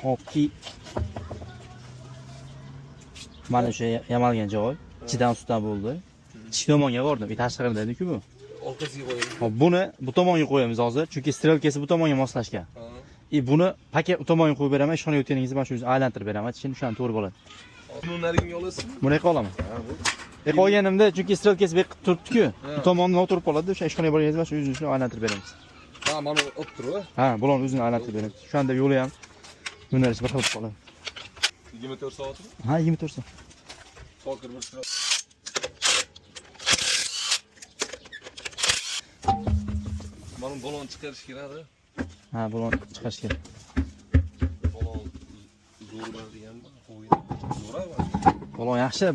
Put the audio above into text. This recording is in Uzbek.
Hopki. Mana o'sha yamalgan joy. Ichidan ustidan bo'ldi. Ichki tomonga bordim. Tashqarida edi-ku bu. Orqasiga qo'yamiz. Hop, buni bu tomonga qo'yamiz hozir, chunki strelkasi bu tomonga moslashgan. Buni paket bu tomonga qo'yib beraman, ishxonaga o'tganingizni mana shu o'zini aylantirib beraman. Shuni to'g'ri bo'ladi. Buni narigimga olasizmi? Buni qolaman. Qo'yganimda chunki strelkasi bu yoqqa turibdi-ku. Bu tomondan o'tirib qoladi, o'sha ishxonaga borganingiz mana shu o'zini aylantirib beramiz. Ha, mana o'tib turib. Ha, bularni o'zini aylantirib beramiz. Shu anda yo'li ham yo'nalish bir xil qoladi. 24 soatmi? Ha, 24 soat. Fokir bir soat. Mana balon chiqarish kerak-da. Ha, balon chiqarish kerak. Balon zo'r deganmi? Qo'ydi. Zo'rami? Balon yaxshi.